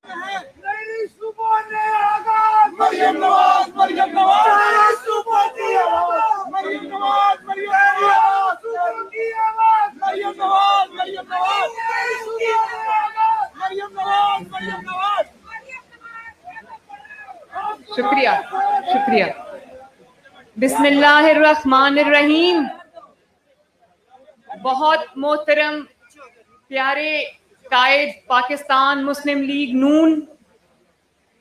नई सुबह ने आगाज, मरियम नवाज, मरियम नवाज, नई सुबह की आवाज, मरियम नवाज, मरियम नवाज, सुबह की आवाज, मरियम नवाज, मरियम नवाज, नई सुबह ने आगाज, मरियम नवाज, मरियम नवाज। शुक्रिया, शुक्रिया। बिस्मिल्लाहिर्रहमानिर्रहीम। बहुत मोहतरम प्यारे कायद पाकिस्तान मुस्लिम लीग नून,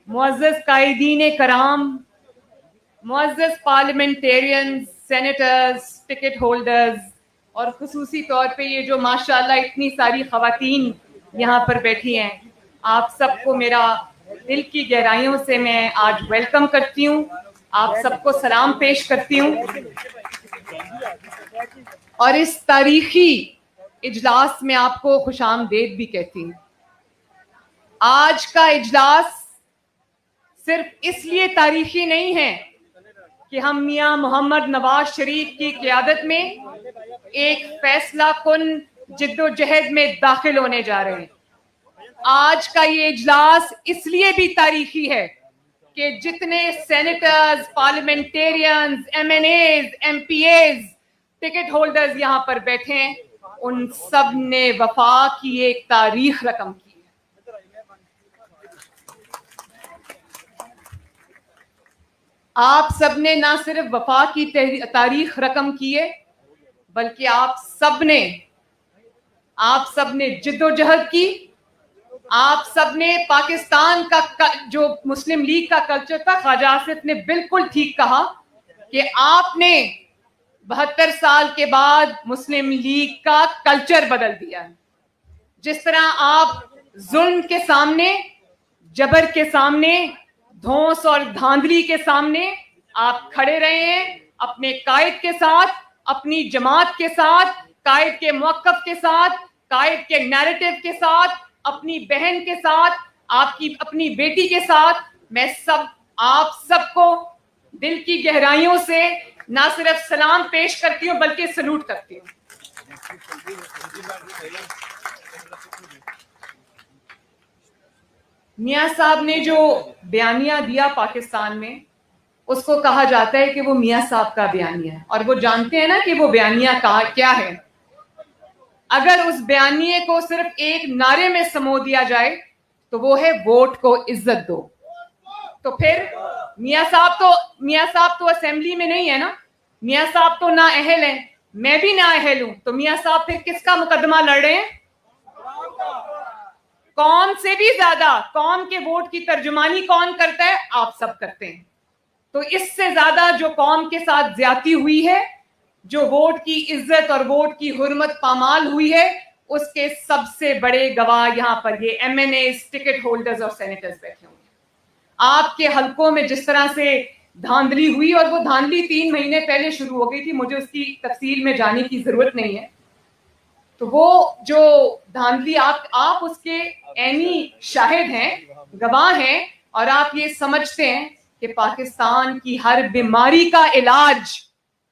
मुअज़्ज़ज़ कायदीन कराम, मुअज़्ज़ज़ पार्लियामेंटेरियन, सेनेटर्स, टिकट होल्डर्स और खुसूसी तौर पे ये जो माशाअल्लाह इतनी सारी ख़वातीन यहाँ पर बैठी हैं, आप सबको मेरा दिल की गहराइयों से मैं आज वेलकम करती हूँ, आप सबको सलाम पेश करती हूँ और इस तारीखी इजलास में आपको खुशामदीद भी कहती हूँ। आज का इजलास सिर्फ इसलिए तारीखी नहीं है कि हम मियां मोहम्मद नवाज शरीफ की क़यादत में एक फैसला कुन जिद्दोजहद में दाखिल होने जा रहे हैं। आज का ये इजलास इसलिए भी तारीखी है कि जितने senators, parliamentarians, MNAs, MPAs, ticket holders यहाँ पर बैठे हैं, उन सब ने वफा की एक तारीख रकम की है। आप सब ने ना सिर्फ वफा की तारीख रकम की है, बल्कि आप सब ने जिद्दोजहद की। आप सब ने पाकिस्तान का जो मुस्लिम लीग का कल्चर था, ख्वाजा आसिफ ने बिल्कुल ठीक कहा कि आपने 72 साल के बाद मुस्लिम लीग का कल्चर बदल दिया है। जिस तरह आप जुल्म के सामने, जबर के सामने, धौंस और धांधली के सामने आप खड़े रहे हैं, अपने कायद के साथ, अपनी जमात के साथ, कायद के मौक़िफ़ के साथ, कायद के नैरेटिव के साथ, अपनी बहन के साथ, आपकी अपनी बेटी के साथ। मैं आप सबको दिल की गहराइयों से ना सिर्फ सलाम पेश करती हूँ बल्कि सलूट करती हूँ। मियां साहब ने जो बयानिया दिया पाकिस्तान में, उसको कहा जाता है कि वो मियां साहब का बयानिया है, और वो जानते हैं ना कि वो बयानिया क्या है। अगर उस बयानिए को सिर्फ एक नारे में समो दिया जाए तो वो है वोट को इज्जत दो। तो फिर मियां साहब तो असेंबली में नहीं है ना, मियां साहब तो ना अहल हैं, मैं भी ना अहल हूं, तो मियां साहब फिर किसका मुकदमा लड़ रहे हैं? कौम से भी ज्यादा कौम के वोट की तर्जुमानी कौन करता है? आप सब करते हैं। तो इससे ज्यादा जो कौम के साथ ज्यादती हुई है, जो वोट की इज्जत और वोट की हुर्मत पामाल हुई है, उसके सबसे बड़े गवाह यहां पर ये MNAs, टिकट होल्डर्स और सेनेटर्स बैठे होंगे। आपके हलकों में जिस तरह से धांधली हुई, और वो धांधली 3 महीने पहले शुरू हो गई थी, मुझे उसकी तफसील में जाने की जरूरत नहीं है। तो वो जो धांधली आप उसके ऐनी शाहिद हैं, गवाह हैं, और आप ये समझते हैं कि पाकिस्तान की हर बीमारी का इलाज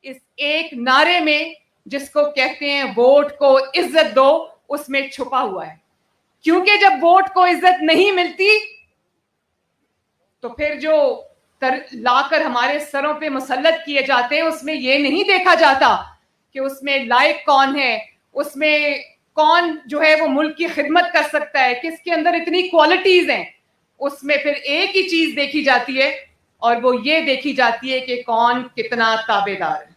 इस एक नारे में, जिसको कहते हैं वोट को इज्जत दो, उसमें छुपा हुआ है। क्योंकि जब वोट को इज्जत नहीं मिलती तो फिर जो लाकर हमारे सरों पे मुसल्लत किए जाते हैं, उसमें यह नहीं देखा जाता कि उसमें लायक कौन है, उसमें कौन जो है वो मुल्क की खिदमत कर सकता है, किसके अंदर इतनी क्वालिटीज हैं। उसमें फिर एक ही चीज देखी जाती है, और वो ये देखी जाती है कि कौन कितना ताबेदार है।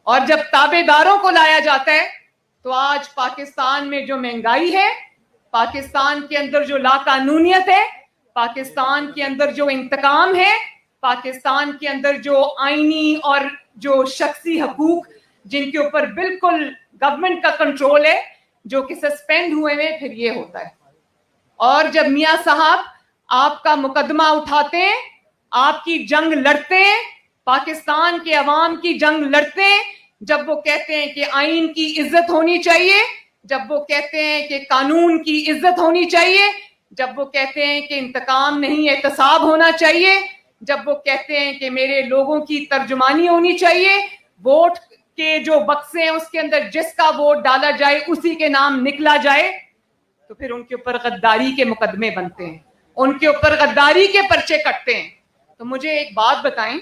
और जब ताबेदारों को लाया जाता है तो आज पाकिस्तान में जो महंगाई है, पाकिस्तान के अंदर जो लाकानूनियत है, पाकिस्तान के अंदर जो इंतकाम है, पाकिस्तान के अंदर जो आईनी और जो शख्सी हकूक जिनके ऊपर बिल्कुल गवर्नमेंट का कंट्रोल है, जो कि सस्पेंड हुए हैं, फिर ये होता है। और जब मियां साहब आपका मुकदमा उठाते हैं, आपकी जंग लड़ते हैं, पाकिस्तान के अवाम की जंग लड़ते हैं, जब वो कहते हैं कि आईन की इज्जत होनी चाहिए, जब वो कहते हैं कि कानून की इज्जत होनी चाहिए, जब वो कहते हैं कि इंतकाम नहीं एहतसाब होना चाहिए, जब वो कहते हैं कि मेरे लोगों की तर्जुमानी होनी चाहिए, वोट के जो बक्से हैं उसके अंदर जिसका वोट डाला जाए उसी के नाम निकला जाए, तो फिर उनके ऊपर गद्दारी के मुकदमे बनते हैं, उनके ऊपर गद्दारी के पर्चे कटते हैं। तो मुझे एक बात बताएं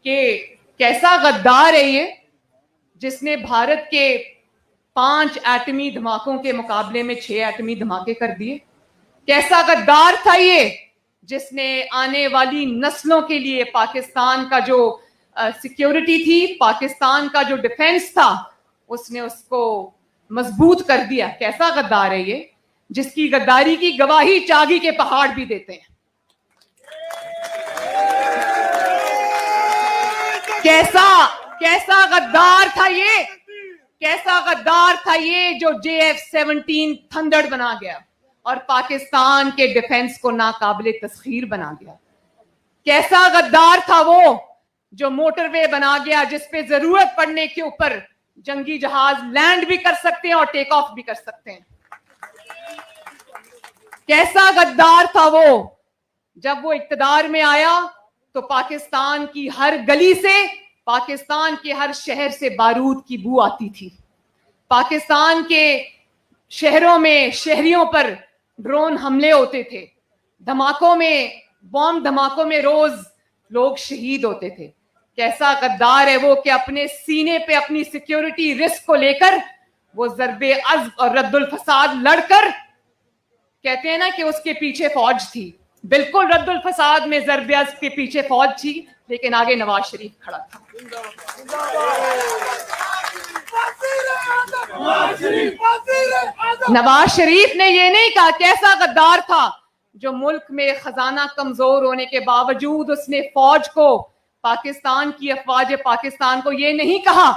कि कैसा गद्दार है ये जिसने भारत के 5 एटमी धमाकों के मुकाबले में 6 एटमी धमाके कर दिए? कैसा गद्दार था ये जिसने आने वाली नस्लों के लिए पाकिस्तान का जो सिक्योरिटी थी, पाकिस्तान का जो डिफेंस था, उसने उसको मजबूत कर दिया? कैसा गद्दार है ये जिसकी गद्दारी की गवाही चागी के पहाड़ भी देते हैं? कैसा गद्दार था ये, कैसा गद्दार था ये जो JF-17 थंडर बना गया और पाकिस्तान के डिफेंस को नाकाबिले तस्खीर बना गया? कैसा गद्दार था वो जो मोटरवे बना गया जिसपे जरूरत पड़ने के ऊपर जंगी जहाज लैंड भी कर सकते हैं और टेक ऑफ भी कर सकते हैं? कैसा गद्दार था वो जब वो इक्तदार में आया तो पाकिस्तान की हर गली से, पाकिस्तान के हर शहर से बारूद की बू आती थी। पाकिस्तान के शहरों में शहरियों पर ड्रोन हमले होते थे, धमाकों में, बॉम्ब धमाकों में रोज लोग शहीद होते थे। कैसा गद्दार है वो कि अपने सीने पे अपनी सिक्योरिटी रिस्क को लेकर वो ज़रबे अज़्ब और रद्दुल फसाद लड़कर, कहते हैं ना कि उसके पीछे फौज थी, बिल्कुल रद्दुल फसाद में ज़रबे अज़्ब के पीछे फौज थी, लेकिन आगे नवाज शरीफ खड़ा था। नवाज शरीफ ने ये नहीं कहा। कैसा गद्दार था जो मुल्क में खजाना कमजोर होने के बावजूद उसने फौज को, पाकिस्तान की अफवाज पाकिस्तान को ये नहीं कहा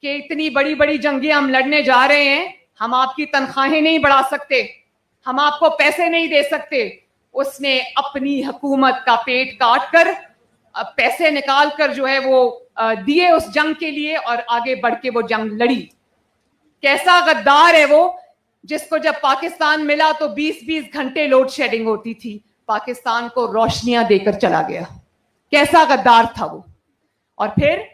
कि इतनी बड़ी बड़ी जंगें हम लड़ने जा रहे हैं, हम आपकी तनख्वाहें नहीं बढ़ा सकते, हम आपको पैसे नहीं दे सकते। उसने अपनी हुकूमत का पेट काट कर पैसे निकाल कर जो है वो दिए उस जंग के लिए और आगे बढ़ के वो जंग लड़ी। कैसा गद्दार है वो जिसको जब पाकिस्तान मिला तो 20-20 घंटे लोड शेडिंग होती थी, पाकिस्तान को रोशनियां देकर चला गया। कैसा गद्दार था वो। और फिर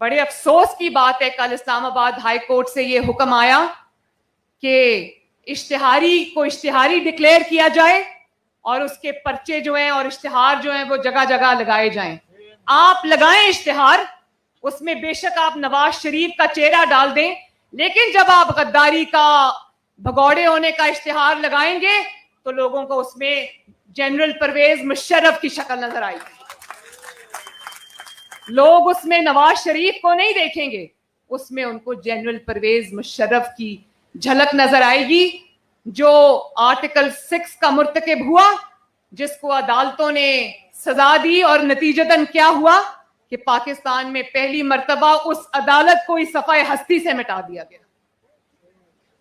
बड़े अफसोस की बात है, कल इस्लामाबाद हाई कोर्ट से ये हुक्म आया कि इश्तिहारी को इश्तिहारी डिक्लेयर किया जाए और उसके पर्चे जो हैं और इश्तिहार जो हैं वो जगह जगह लगाए जाएं। आप लगाएं इश्तिहार, उसमें बेशक आप नवाज शरीफ का चेहरा डाल दें, लेकिन जब आप गद्दारी का, भगौड़े होने का इश्तिहार लगाएंगे तो लोगों को उसमें जनरल परवेज मुशर्रफ की शक्ल नजर आएगी। लोग उसमें नवाज शरीफ को नहीं देखेंगे, उसमें उनको जनरल परवेज मुशर्रफ की झलक नजर आएगी, जो आर्टिकल 6 का मुर्तकिब हुआ, जिसको अदालतों ने सजा दी और नतीजतन क्या हुआ कि पाकिस्तान में पहली मर्तबा उस अदालत को इस सफ़ाए हस्ती से मिटा दिया गया।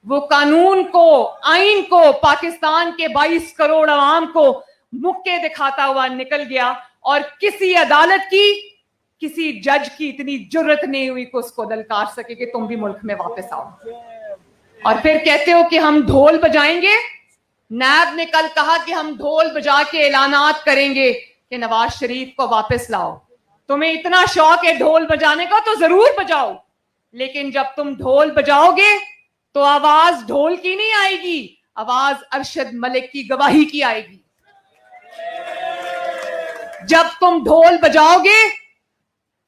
वो कानून को, आइन को, पाकिस्तान के 22 करोड़ अवाम को मुक्के दिखाता हुआ निकल गया और किसी अदालत की, किसी जज की इतनी जुर्रत नहीं हुई कि उसको दलकार सके कि तुम भी मुल्क में वापस आओ। और फिर कहते हो कि हम ढोल बजाएंगे। नैब ने कल कहा कि हम ढोल बजा के ऐलानात करेंगे कि नवाज शरीफ को वापस लाओ। तुम्हें इतना शौक है ढोल बजाने का तो जरूर बजाओ, लेकिन जब तुम ढोल बजाओगे तो आवाज ढोल की नहीं आएगी, आवाज अरशद मलिक की गवाही की आएगी। जब तुम ढोल बजाओगे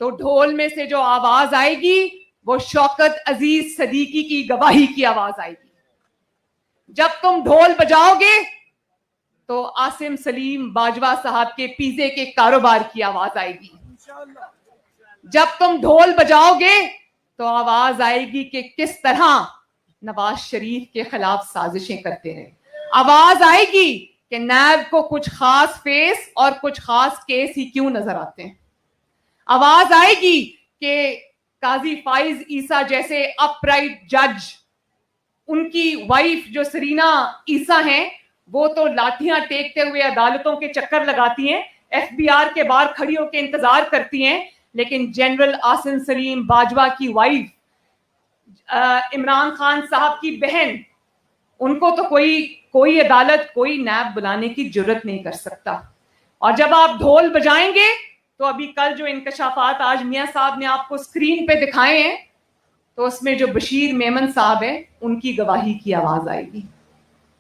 तो ढोल में से जो आवाज आएगी वो शौकत अजीज सदीकी की गवाही की आवाज आएगी। जब तुम ढोल बजाओगे तो आसिम सलीम बाजवा साहब के पिज़्ज़े के कारोबार की आवाज आएगी। जब तुम ढोल बजाओगे तो आवाज आएगी कि किस तरह नवाज शरीफ के खिलाफ साजिशें करते रहे। आवाज आएगी कि नैब को कुछ खास फेस और कुछ खास केस ही क्यों नजर आते हैं। आवाज आएगी कि काजी फाइज ईसा जैसे अपराइट जज, उनकी वाइफ जो सरीना ईसा हैं, वो तो लाठियां टेकते हुए अदालतों के चक्कर लगाती हैं, FBI के बाहर खड़ी होकर इंतजार करती हैं, लेकिन जनरल आसिम सलीम बाजवा की वाइफ, इमरान खान साहब की बहन, उनको तो कोई अदालत, कोई नैब बुलाने की जुर्रत नहीं कर सकता। और जब आप ढोल बजाएंगे तो अभी कल जो इंकशाफात आज मियां साहब ने आपको स्क्रीन पे दिखाए हैं, तो उसमें जो बशीर मेमन साहब है उनकी गवाही की आवाज आएगी।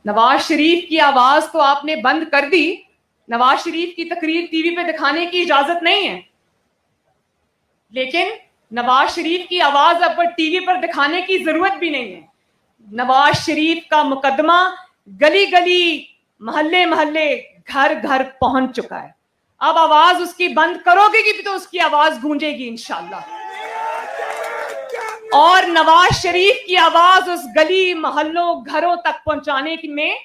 नवाज शरीफ की आवाज तो आपने बंद कर दी, नवाज शरीफ की तकरीर टीवी पे दिखाने की इजाजत नहीं है, लेकिन नवाज शरीफ की आवाज अब टीवी पर दिखाने की जरूरत भी नहीं है। नवाज शरीफ का मुकदमा गली गली, मोहल्ले मोहल्ले, घर घर पहुंच चुका है। अब आवाज उसकी बंद करोगे कि तो उसकी आवाज गूंजेगी इंशाअल्लाह। और नवाज शरीफ की आवाज उस गली मोहल्लों घरों तक पहुंचाने में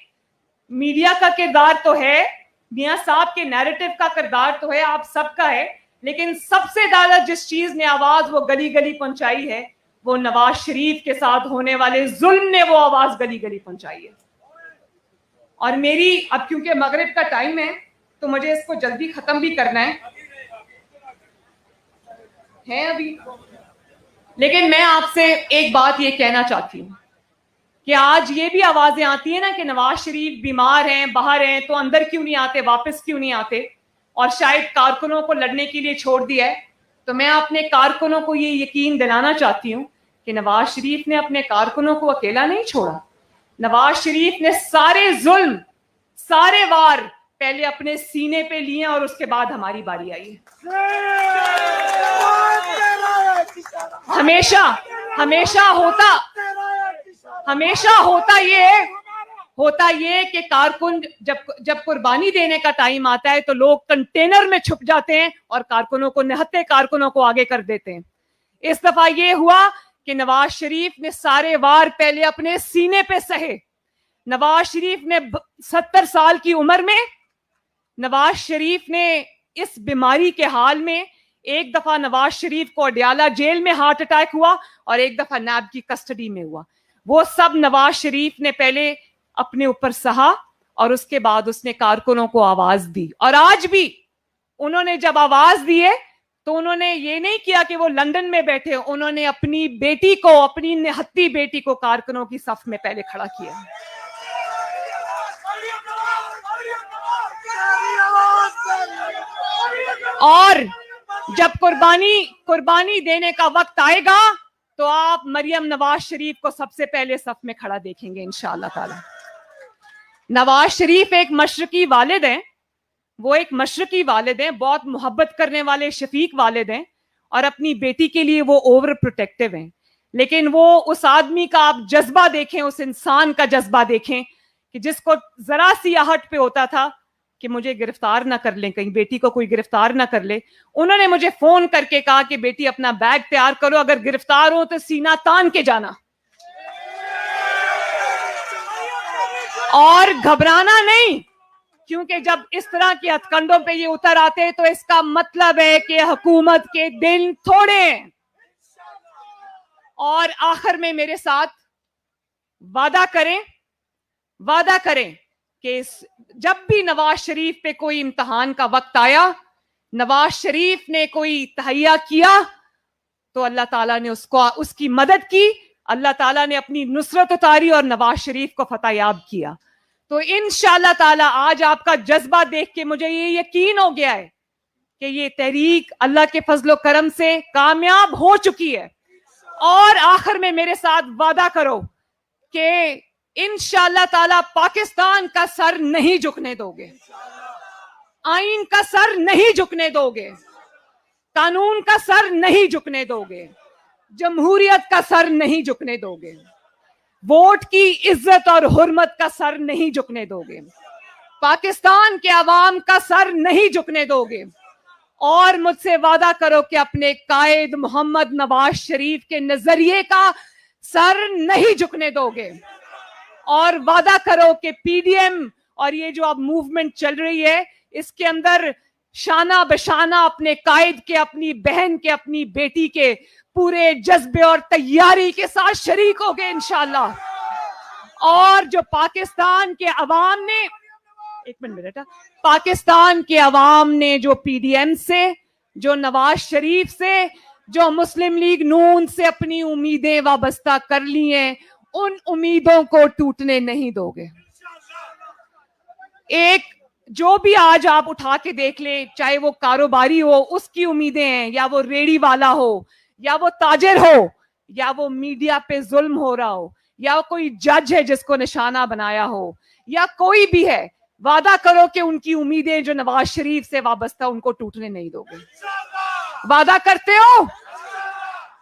मीडिया का किरदार तो है, मियां साहब के नैरेटिव का किरदार तो है, आप सबका है, लेकिन सबसे ज्यादा जिस चीज ने आवाज वो गली गली पहुंचाई है वो नवाज शरीफ के साथ होने वाले जुल्म ने वो आवाज गली गली पहुंचाई है। और मेरी अब क्योंकि मगरिब का टाइम है तो मुझे इसको जल्दी खत्म भी करना है अभी, लेकिन मैं आपसे एक बात ये कहना चाहती हूँ कि आज ये भी आवाजें आती है ना कि नवाज शरीफ बीमार हैं, बाहर हैं, तो अंदर क्यों नहीं आते, वापस क्यों नहीं आते, और शायद कारकुनों को लड़ने के लिए छोड़ दिया है। तो मैं अपने कारकुनों को ये यकीन दिलाना चाहती हूँ कि नवाज शरीफ ने अपने कारकुनों को अकेला नहीं छोड़ा। नवाज शरीफ ने सारे जुल्म, सारे वार पहले अपने सीने पे लिए और उसके बाद हमारी बारी आई है। हमेशा होता ये कि कारकुन जब कुर्बानी देने का टाइम आता है तो लोग कंटेनर में छुप जाते हैं और कारकुनों को, निहत्ते कारकुनों को आगे कर देते हैं। इस दफा ये हुआ कि नवाज शरीफ ने सारे वार पहले अपने सीने पे सहे। नवाज शरीफ ने 70 साल की उम्र में, नवाज शरीफ ने इस बीमारी के हाल में, एक दफा नवाज शरीफ को अडयाला जेल में हार्ट अटैक हुआ और एक दफा नैब की कस्टडी में हुआ। वो सब नवाज शरीफ ने पहले अपने ऊपर सहा और उसके बाद उसने कारकुनों को आवाज दी। और आज भी उन्होंने जब आवाज दी है तो उन्होंने ये नहीं किया कि वो लंदन में बैठे, उन्होंने अपनी बेटी को, अपनी निहत्ती बेटी को कारकुनों की सफ में पहले खड़ा किया। और जब कुर्बानी देने का वक्त आएगा तो आप मरियम नवाज शरीफ को सबसे पहले सफ में खड़ा देखेंगे इंशाअल्लाह ताला। नवाज शरीफ एक मशरकी वालिद हैं, वो एक मशरकी वालिद हैं, बहुत मोहब्बत करने वाले शफीक वालिद हैं और अपनी बेटी के लिए वो ओवर प्रोटेक्टिव हैं। लेकिन वो उस आदमी का आप जज्बा देखें, उस इंसान का जज्बा देखें कि जिसको जरा सी आहट पे होता था कि मुझे गिरफ्तार ना कर लें, कहीं बेटी को कोई गिरफ्तार ना कर ले। उन्होंने मुझे फोन करके कहा कि बेटी अपना बैग तैयार करो, अगर गिरफ्तार हो तो सीना तान के जाना और घबराना नहीं, क्योंकि जब इस तरह के हथकंडों पे ये उतर आते हैं तो इसका मतलब है कि हुकूमत के दिन थोड़े हैं। और आखिर में मेरे साथ वादा करें कि जब भी नवाज शरीफ पे कोई इम्तिहान का वक्त आया, नवाज शरीफ ने कोई तहैया किया तो अल्लाह ताला ने उसकी मदद की, अल्लाह ताला ने अपनी नुसरत उतारी और नवाज शरीफ को फतहयाब किया। तो इंशाअल्लाह ताला आज आपका जज्बा देख के मुझे ये यकीन हो गया है कि ये तहरीक अल्लाह के फजलो करम से कामयाब हो चुकी है। और आखिर में मेरे साथ वादा करो कि इंशाअल्लाह ताला पाकिस्तान का सर नहीं झुकने दोगे, आईन का सर नहीं झुकने दोगे, कानून का सर नहीं झुकने दोगे, जमहूरियत का सर नहीं झुकने दोगे, वोट की इज्जत और हुर्मत का सर नहीं झुकने दोगे, पाकिस्तान के अवाम का सर नहीं झुकने दोगे। और मुझसे वादा करो कि अपने कायद मोहम्मद नवाज शरीफ के नजरिए का सर नहीं झुकने दोगे। और वादा करो कि पीडीएम और ये जो अब मूवमेंट चल रही है इसके अंदर शाना बशाना अपने कायद के, अपनी बहन के, अपनी बेटी के पूरे जज्बे और तैयारी के साथ शरीक होगे इंशाअल्लाह। और जो पाकिस्तान के अवाम ने, एक मिनट बेटा, पाकिस्तान के अवाम ने जो पीडीएम से, जो नवाज शरीफ से, जो मुस्लिम लीग नून से अपनी उम्मीदें वाबस्ता कर ली हैं, उन उम्मीदों को टूटने नहीं दोगे। एक जो भी आज आप उठा के देख ले, चाहे वो कारोबारी हो उसकी उम्मीदें हैं, या वो रेड़ी वाला हो, या वो ताजिर हो, या वो मीडिया पे जुल्म हो रहा हो, या कोई जज है जिसको निशाना बनाया हो, या कोई भी है, वादा करो कि उनकी उम्मीदें जो नवाज शरीफ से वाबस्ता उनको टूटने नहीं दोगे। वादा करते हो?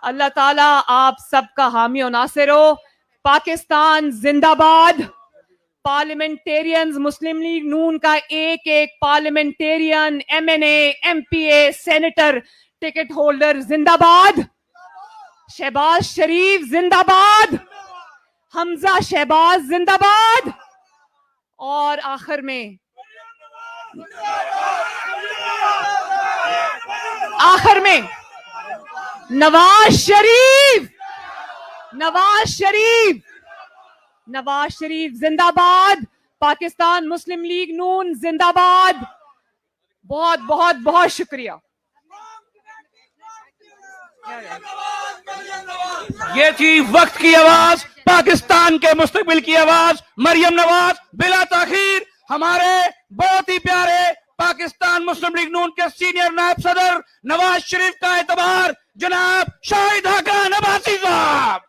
अल्लाह ताला आप सबका हामी और नासिर हो। पाकिस्तान जिंदाबाद। पार्लियामेंटेरियंस, मुस्लिम लीग नून का एक एक parliamentarian, MNA, MPA, senator, ticket holder जिंदाबाद। शहबाज शरीफ जिंदाबाद। हमजा शहबाज जिंदाबाद। और आखिर में नवाज शरीफ, नवाज शरीफ, नवाज शरीफ जिंदाबाद। पाकिस्तान मुस्लिम लीग नून जिंदाबाद। बहुत बहुत बहुत शुक्रिया। ये थी वक्त की आवाज, पाकिस्तान के मुस्तकबिल की आवाज, मरियम नवाज। बिला ताखीर हमारे बहुत ही प्यारे पाकिस्तान मुस्लिम लीग नून के सीनियर नायब सदर नवाज शरीफ का एतबार जनाब शाहिद हाकान अब्बासी साहब।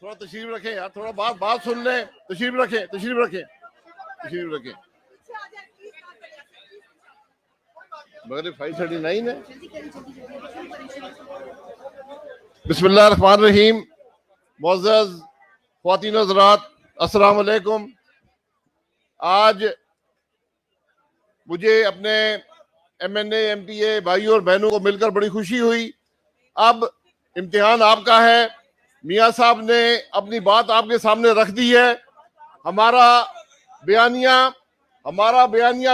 थोड़ा तशरीफ रखें यार, थोड़ा बात सुन लें। तशरीफ रखें। मगरिब 5:39 है। बिस्मिल्लाहिर्रहमानिर्रहीम। मुअज़्ज़ज़ ख़वातीन हज़रात, अस्सलाम वालेकुम। आज मुझे अपने MNA, MPA भाइयों और बहनों को मिलकर बड़ी खुशी हुई। अब इम्तिहान आपका है। मियाँ साहब ने अपनी बात आपके सामने रख दी है। हमारा बयानिया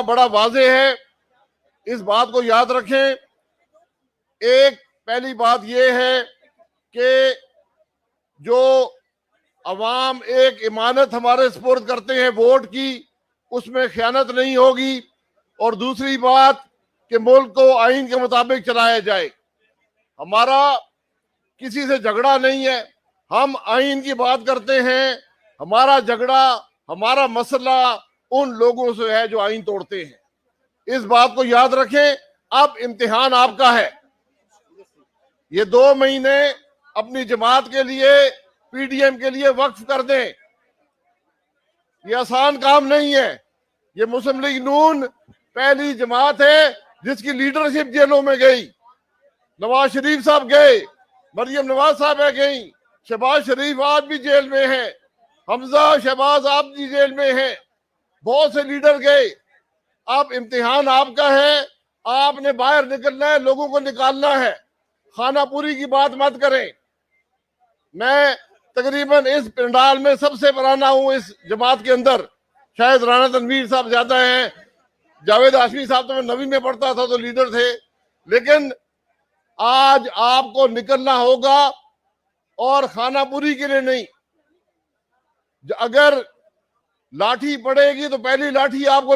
बड़ा वाज़ेह है, इस बात को याद रखें। एक पहली बात यह है कि जो अवाम एक इमानत हमारे सुपुर्द करते हैं वोट की, उसमें खयानत नहीं होगी। और दूसरी बात कि मुल्क को आइन के मुताबिक चलाया जाए। हमारा किसी से झगड़ा नहीं है, हम आइन की बात करते हैं। हमारा झगड़ा, हमारा मसला उन लोगों से है जो आइन तोड़ते हैं। इस बात को याद रखें। अब इम्तिहान आपका है। ये 2 महीने अपनी जमात के लिए, PDM के लिए वक्फ कर दें। ये आसान काम नहीं है। ये मुस्लिम लीग नून पहली जमात है जिसकी लीडरशिप जेलों में गई। नवाज शरीफ साहब गए, मरियम नवाज साहब गई, शहबाज शरीफ आज भी जेल में है, हमजा शहबाज आप भी जेल में है, बहुत से लीडर गए। अब इम्तिहान आपका है। आपने बाहर निकलना है, लोगों को निकालना है। खानापुरी की बात मत करें। मैं तकरीबन इस पंडाल में सबसे पुराना हूं इस जमात के अंदर। शायद राना तनवीर साहब ज्यादा हैं, जावेद हाशमी साहब तो मैं 9वीं में पढ़ता था तो लीडर थे। लेकिन आज आपको निकलना होगा और खानापुरी के लिए नहीं। अगर लाठी पड़ेगी तो पहली लाठी आपको